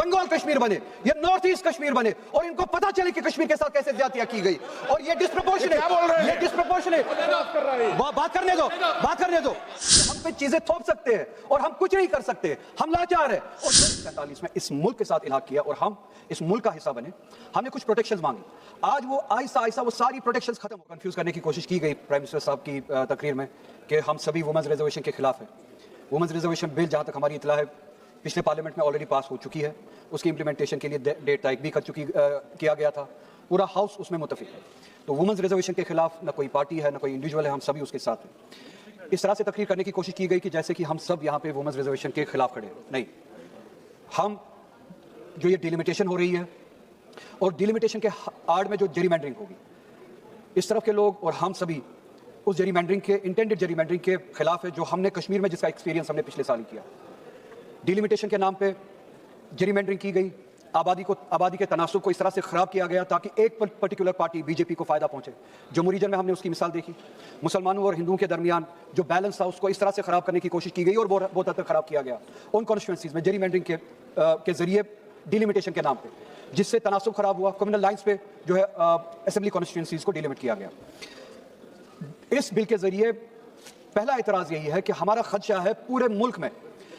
बंगाल कश्मीर बने, ये north east Kashmir बने और इनको पता चले कि कश्मीर के साथ कैसे ज्यादतियां की गई। और ये डिस्प्रपोर्शनेट, ये डिस्प्रपोर्शनेट, बात करने दो। हम पे चीजें थोप सकते हैं और हम कुछ नहीं कर सकते, हम लाचार है। और 1947 में इस मुल्क के साथ इलाहा किया और हम इस मुल्क का हिस्सा बने। हमने कुछ प्रोटेक्शंस मांगी, आज वो आहिस्ता आहिस्ता वो सारी प्रोटेक्शंस खत्म। कंफ्यूज करने की कोशिश की गई प्राइम मिनिस्टर साहब की तकरीर में कि हम सभी वुमेन्स रिजर्वेशन के खिलाफ है। वुमेन्स रिजर्वेशन बिल जहां तक हमारी इतला है पिछले पार्लियामेंट में ऑलरेडी पास हो चुकी है, उसकी इंप्लीमेंटेशन के लिए डेट तय भी किया गया था, पूरा हाउस उसमें मुत्तफिक है। तो वुमेन्स रिजर्वेशन के खिलाफ न कोई पार्टी है न कोई इंडिविजुअल है, हम सभी उसके साथ हैं। इस तरह से तकरीर करने की कोशिश की गई कि जैसे कि हम सब यहाँ पे वुमेन्स रिजर्वेशन के खिलाफ खड़े हैं। नहीं, हम जो ये डिलिमिटेशन हो रही है और डिलिमिटेशन के आड़ में जो जेरीमैंडरिंग होगी, इस तरफ के लोग और हम सभी उस जेरीमैंडरिंग के, इंटेंडेड जेरीमैंडरिंग के खिलाफ है जो हमने कश्मीर में जिसका एक्सपीरियंस हमने पिछले साल ही किया। डिलिमिटेशन के नाम पे जेरीमैंडरिंग की गई, आबादी के तनासुब को इस तरह से खराब किया गया ताकि एक पर्टिकुलर पार्टी बीजेपी को फायदा पहुंचे। जम्मू रीजन में हमने उसकी मिसाल देखी। मुसलमानों और हिंदुओं के दरमियान जो बैलेंस था उसको इस तरह से खराब करने की कोशिश की गई और बहुत हद तक खराब किया गया उन कॉन्स्टिट्यूएंसीज में जेरीमैंडरिंग के जरिए, डिलिमिटेशन के नाम पे, जिससे तनासुब खराब हुआ। कम्युनल लाइंस पे जो है असेंबली कॉन्स्टिट्यूएंसीज को डिलिमिट किया गया। इस बिल के जरिए पहला एतराज यही है कि हमारा खदशा है पूरे मुल्क में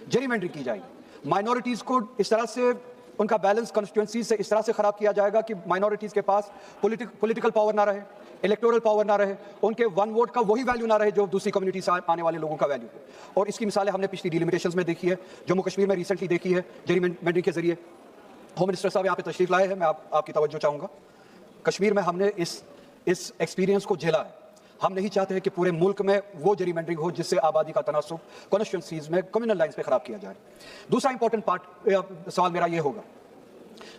जेरीमैंडरिंग की जाएगी, माइनॉरिटीज को इस तरह से उनका बैलेंस कॉन्स्टिट्यूएंसी से इस तरह से खराब किया जाएगा कि माइनॉरिटीज के पास पॉलिटिकल पावर ना रहे, इलेक्टोरल पावर ना रहे, उनके वन वोट का वही वैल्यू ना रहे जो दूसरी कम्युनिटी से आने वाले लोगों का वैल्यू है। और इसकी मिसालें हमने पिछली डिलिमिटेशंस में देखी है, जम्मू कश्मीर में रिसेंटली देखी है जेरीमैंडरिंग के जरिए। होम मिनिस्टर साहब यहाँ पे तशरीफ लाए हैं, मैं आपकी तवज्जो चाहूंगा। कश्मीर में हमने इस एक्सपीरियंस को झेला है। हम नहीं चाहते हैं कि पूरे मुल्क में वो जेरीमैंडरिंग हो जिससे आबादी का तनासुब कॉन्स्टिट्यूएंसीज में कम्युनल लाइंस पे खराब किया जाए। दूसरा इंपॉर्टेंट सवाल मेरा ये होगा,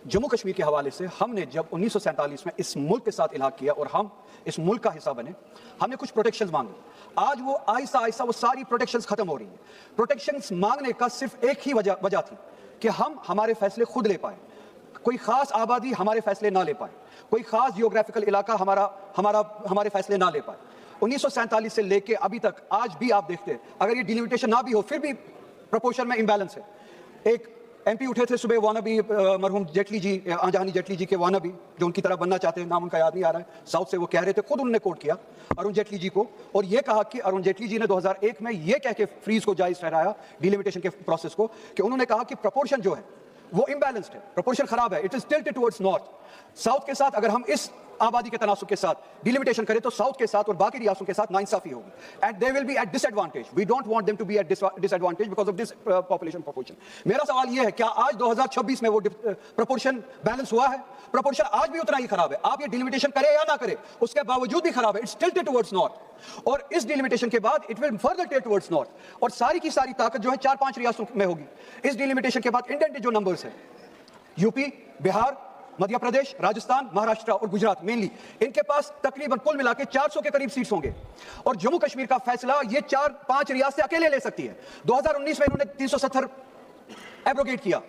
जम्मू कश्मीर के हवाले से हमने जब 1947 में इस मुल्क के साथ इलाहा किया और हम इस मुल्क का हिस्सा बने, हमने कुछ प्रोटेक्शंस मांगे। आज वो आहिस्ता आहिस्ता वो सारी प्रोटेक्शंस खत्म हो रही हैं। प्रोटेक्शंस मांगने का सिर्फ एक ही वजह थी कि हम हमारे फैसले खुद ले पाए, कोई खास आबादी हमारे फैसले ना ले पाए, कोई खास जियोग्राफिकल इलाका हमारे फैसले ना ले पाए। 1947 से लेके अभी तक आज भी आप देखते हैं, अगर ये डिलिमिटेशन ना भी हो फिर भी प्रोपोर्शन में इम्बैलेंस है। एक एमपी उठे थे सुबह वानाबी, मरहूम जेटली जी, आंजहानी जेटली जी के वानाबी, जो उनकी तरह बनना चाहते हैं, नाम उनका याद नहीं आ रहा है, साउथ से वो कह रहे थे, खुद उन्होंने कोट किया अरुण जेटली जी को और ये कहा कि अरुण जेटली जी ने 2001 में ये कह के फ्रीज को जायज ठहराया, डिलिमिटेशन के प्रोसेस को, कि उन्होंने कहा कि प्रोपोर्शन जो है वो इम्बैलेंस्ड है, प्रोपोर्शन खराब है, it is tilted towards north. South के साथ अगर हम इस आबादी के तनासुब के साथ डिलिमिटेशन करें तो साउथ के साथ और बाकी रियासतों के साथ नाइंसाफी होगी and they will be at disadvantage. We don't want them to be at disadvantage because of this population proportion. मेरा सवाल यह है, क्या आज 2026 में वो प्रोपोर्शन बैलेंस हुआ है? प्रोपोर्शन आज भी उतना ही खराब है। आप ये डिलिमिटेशन करें या ना करें, उसके बावजूद भी खराब है, इट्स टिल्टेड टुवर्ड्स नॉर्थ। और इस डिलिमिटेशन के बाद it will further tilt towards north और सारी की सारी ताकत जो है 4-5 रियासतों में होगी। इस डिलिमिटेशन के बाद इंडेंटेड जो नंबर्स है, यूपी, बिहार, मध्य प्रदेश, राजस्थान, महाराष्ट्र और गुजरात मेनली, इनके पास तकरीबन कुल मिला के 400 के करीब सीट्स होंगे और जम्मू कश्मीर का फैसला ये 4-5 रियासतें अकेले ले सकती है। 2019 में इन्होंने 370 एब्रोगेट किया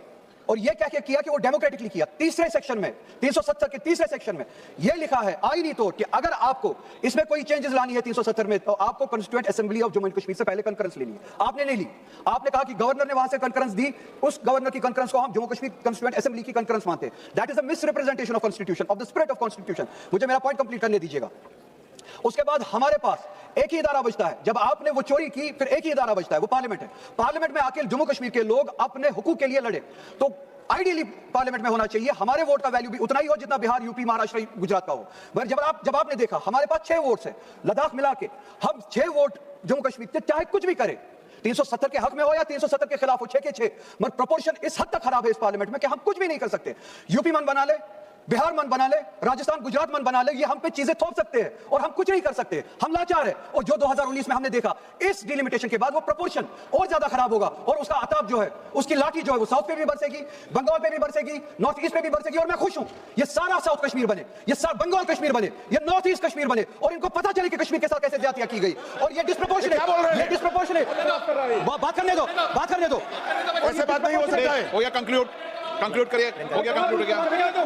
और यह कह के किया कि वो डेमोक्रेटिकली किया। तीसरे सेक्शन में, 370 के तीसरे सेक्शन में यह लिखा है आईनी तौर कि अगर आपको इसमें कोई चेंजेस लानी है 370 में, तो आपको constituent assembly of Jammu and Kashmir से पहले कंकरेंस लेनी है। आपने नहीं ली। आपने कहा कि गवर्नर ने वहां से कंकरेंस दी, उस गवर्नर की कंकरेंस को हम जम्मू कश्मीर कॉन्स्टिट्यूएंट असेंबली की कंकरेंस मानते हैं। That is a misrepresentation of constitution, of the spirit of constitution. मुझे मेरा पॉइंट कंप्लीट करने दीजिएगा। उसके बाद हमारे पास एक ही इदारा बचता है। जब आपने वो चोरी की फिर एक ही इदारा बचता है, वो पार्लियामेंट है। पार्लियामेंट में आके जम्मू कश्मीर के लोग अपने हुकूक के लिए लड़े तो आइडियली पार्लियामेंट में होना चाहिए हमारे वोट का वैल्यू भी उतना ही हो जितना बिहार, यूपी, महाराष्ट्र, गुजरात का हो। मगर जब आपने देखा हमारे पास 6 वोट्स है, लद्दाख मिला के हम 6 वोट जम्मू कश्मीर के, चाहे कुछ भी करे, 370 के हक में हो या 370 के खिलाफ हो, 6 के 6, मगर प्रोपोर्शन इस हद तक खराब है इस पार्लियामेंट में कि हम कुछ भी नहीं कर सकते। यूपी मन बना ले, बिहार मन बना ले, राजस्थान, गुजरात मन बना ले, ये हम पे चीजें थोप सकते हैं और हम कुछ नहीं कर सकते, हम लाचार है। और जो 2019 में हमने देखा, इस डिलिमिटेशन के बाद वो प्रोपोर्शन और ज्यादा खराब होगा और उसका अताब जो है, उसकी लाठी जो है वो साउथ पे भी बरसेगी, बंगाल पे भी बरसेगी, नॉर्थ ईस्ट पे भी बरसेगी। और मैं खुश हूं ये सारा साउथ कश्मीर बने, ये सारा बंगाल कश्मीर बने, ये नॉर्थ ईस्ट कश्मीर बने और इनको पता चले कि कश्मीर के साथ कैसे ज्यादतियां की गई। और ये डिस्प्रपोर्शनेट, बात करने दो। ऐसे बात नहीं हो सकता है। हो गया, कंक्लूड करिए, हो गया, कंक्लूड हो गया।